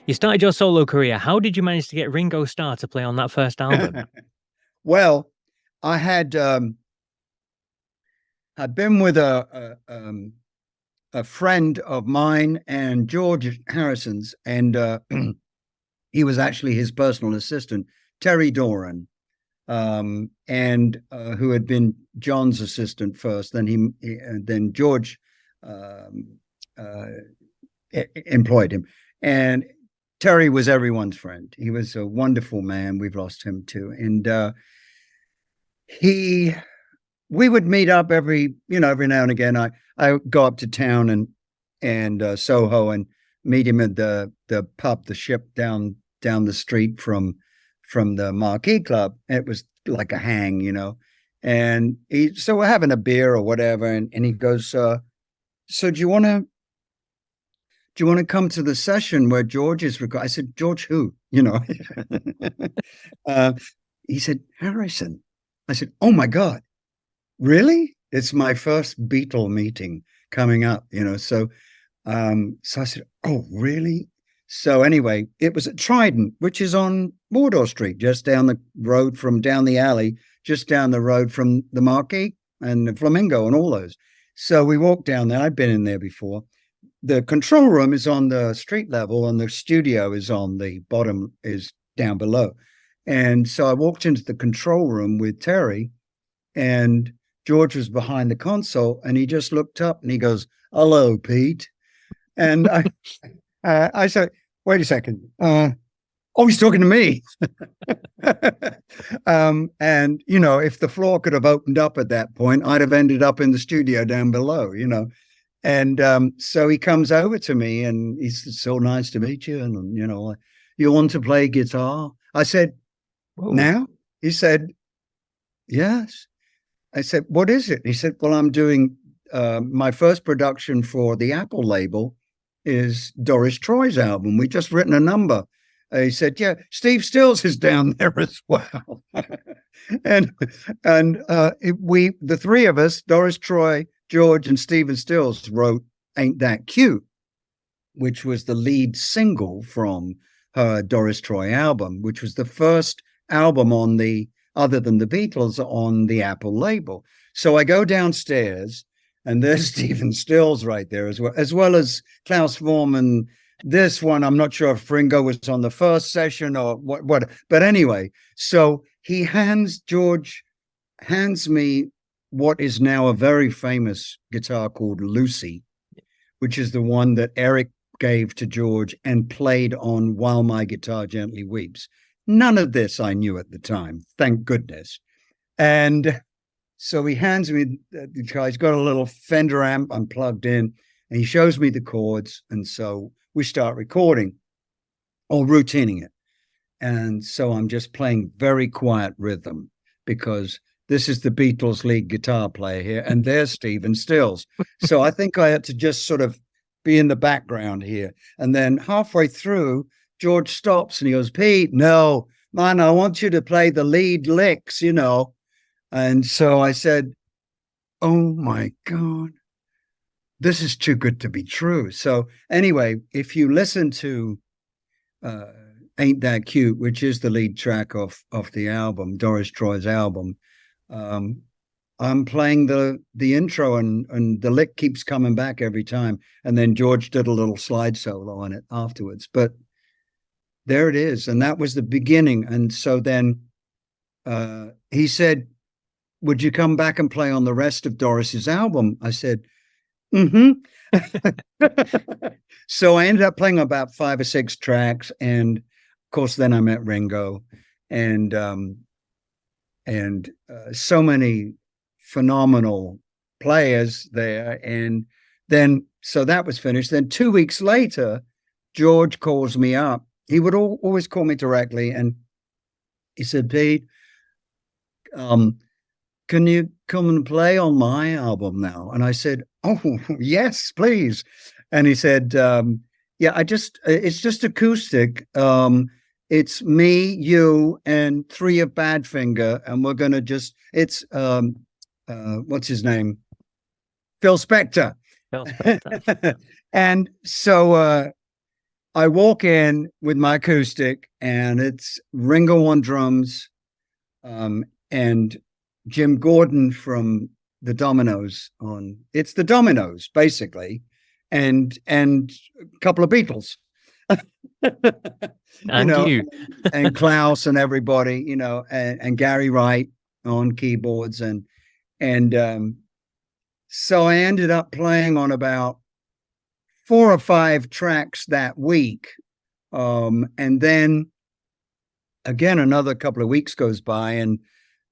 You started your solo career. How did you manage to get Ringo Starr to play on that first album? Well, I had I'd been with a friend of mine and George Harrison's, and he was actually his personal assistant, Terry Doran, and who had been John's assistant first. Then George employed him, and Terry was everyone's friend. He was a wonderful man. We've lost him too, and we would meet up every now and again. I go up to town and Soho and meet him at the pub, the Ship down the street from the Marquee Club. It was like a hang, and so we're having a beer or whatever, and he goes, so do you want to come to the session where George is recording? I said, George who? He said, Harrison. I said, oh my God, really? It's my first Beatle meeting coming up, so I said, oh, really? So anyway, it was at Trident, which is on Wardour Street, just down the road down the alley, just down the road from the Marquee and the Flamingo and all those. So we walked down there. I'd been in there before. The control room is on the street level and the studio is on the bottom, is down below. And so I walked into the control room with Terry, and George was behind the console, and he just looked up and he goes, hello, Pete. And I said, wait a second. He's talking to me. And, if the floor could have opened up at that point, I'd have ended up in the studio down below, And so he comes over to me and he said, so nice to meet you. And, you want to play guitar? I said, whoa. Now? He said, yes. I said, what is it? He said, well, I'm doing my first production for the Apple label is Doris Troy's album. We just written a number. He said, yeah, Steve Stills is down there as well. and the three of us, Doris Troy, George, and Stephen Stills, wrote Ain't That Cute, which was the lead single from her Doris Troy album, which was the first album other than the Beatles, on the Apple label. So I go downstairs, and there's Stephen Stills right there as well as Klaus Worman. This one, I'm not sure if Ringo was on the first session or what. But anyway, so George hands me what is now a very famous guitar called Lucy, which is the one that Eric gave to George and played on While My Guitar Gently Weeps. None of this I knew at the time, thank goodness. And so he hands me the guy. He's got a little Fender amp I'm plugged in, and he shows me the chords. And so we start recording or routining it. And so I'm just playing very quiet rhythm because this is the Beatles lead guitar player here, and there's Stephen Stills. So I think I had to just sort of be in the background here. And then halfway through, George stops and he goes, Pete, no, man, I want you to play the lead licks, And so I said, oh my God, this is too good to be true. So anyway, if you listen to Ain't That Cute, which is the lead track of the album, Doris Troy's album, I'm playing the intro and the lick keeps coming back every time. And then George did a little slide solo on it afterwards. But there it is. And that was the beginning. And so then he said, would you come back and play on the rest of Doris's album? I said, mm-hmm. So I ended up playing about 5 or 6 tracks. And of course, then I met Ringo and so many phenomenal players there. And then, so that was finished. Then 2 weeks later, George calls me up. He would always call me directly. And he said, Pete, can you come and play on my album now? And I said, oh, yes, please. And he said, yeah, it's just acoustic. It's me, you, and 3 of Badfinger. And we're going to it's, what's his name? Phil Spector. Phil Spector. And so I walk in with my acoustic, and it's Ringo on drums, and Jim Gordon from the Dominoes on. It's the Dominoes basically, and a couple of Beatles, And you. and Klaus and everybody, and Gary Wright on keyboards, and so I ended up playing on about 4 or 5 tracks that week. And then again, another couple of weeks goes by, and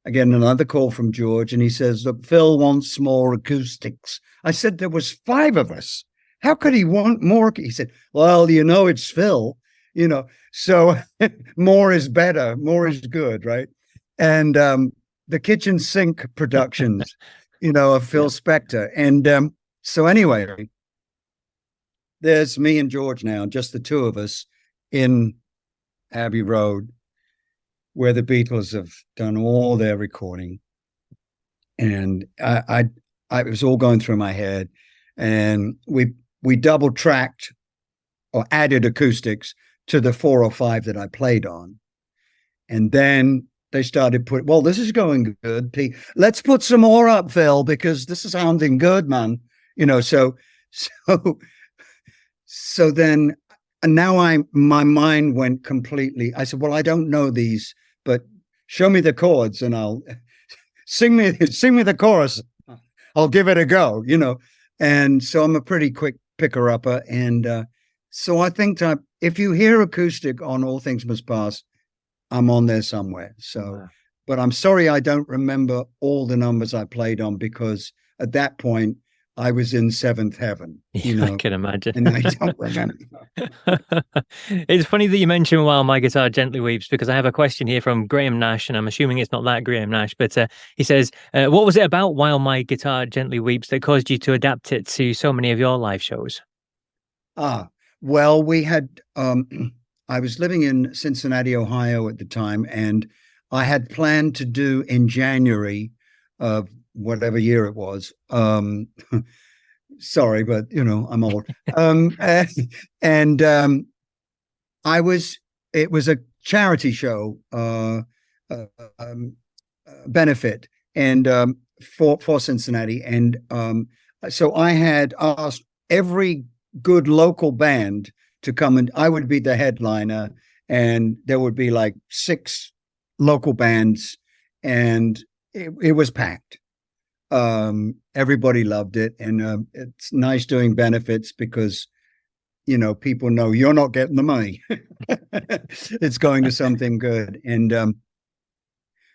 again, another call from George, and he says, look, Phil wants more acoustics. I said, there was 5 of us. How could he want more? He said, well, it's Phil, so more is better, more is good, right? And the kitchen sink productions, of Phil Spector. And so anyway, there's me and George now, just the 2 of us in Abbey Road, where the Beatles have done all their recording. And I it was all going through my head, and we double tracked or added acoustics to the 4 or 5 that I played on. And then they started well, this is going good, Pete. Let's put some more up, Phil, because this is sounding good, man. So then, and now my mind went completely. I said, well, I don't know these, but show me the chords and I'll sing me the chorus. I'll give it a go, And so I'm a pretty quick picker upper. And so I think if you hear acoustic on All Things Must Pass, I'm on there somewhere. So, wow. But I'm sorry I don't remember all the numbers I played on, because at that point I was in 7th heaven. I can imagine. And I don't remember. It's funny that you mentioned While My Guitar Gently Weeps, because I have a question here from Graham Nash, and I'm assuming it's not that Graham Nash, but he says, what was it about While My Guitar Gently Weeps that caused you to adapt it to so many of your live shows? Well, we had, I was living in Cincinnati, Ohio at the time, and I had planned to do in January of whatever year it was. Sorry, but I'm old. It was a charity show, benefit, and for Cincinnati. And so I had asked every good local band to come, and I would be the headliner, and there would be like 6 local bands, and it was packed. Everybody loved it, and it's nice doing benefits because people know you're not getting the money. It's going to something good. And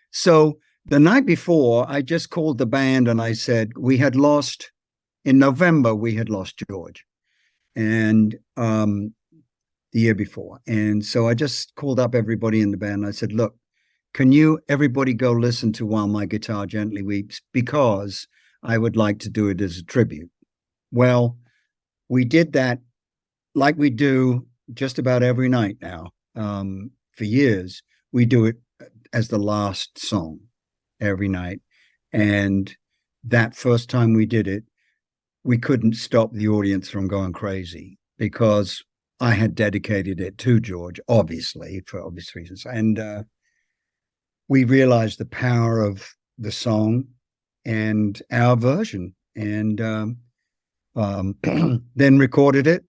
so the night before, I just called the band and I said, in November we had lost George, and the year before. And so I just called up everybody in the band. I said, look, can everybody go listen to While My Guitar Gently Weeps, because I would like to do it as a tribute. Well, we did that like we do just about every night now. For years, we do it as the last song every night. And that first time we did it, we couldn't stop the audience from going crazy, because I had dedicated it to George, obviously, for obvious reasons. And we realized the power of the song and our version, and then recorded it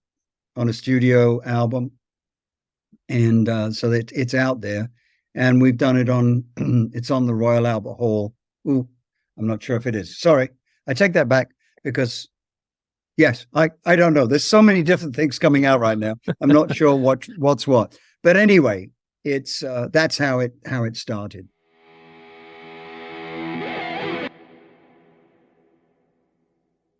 on a studio album. And so that it's out there, and we've done it it's on the Royal Albert Hall. Ooh, I'm not sure if it is. Sorry, I take that back, because yes, I don't know. There's so many different things coming out right now. I'm not sure what's what. But anyway, it's that's how it started.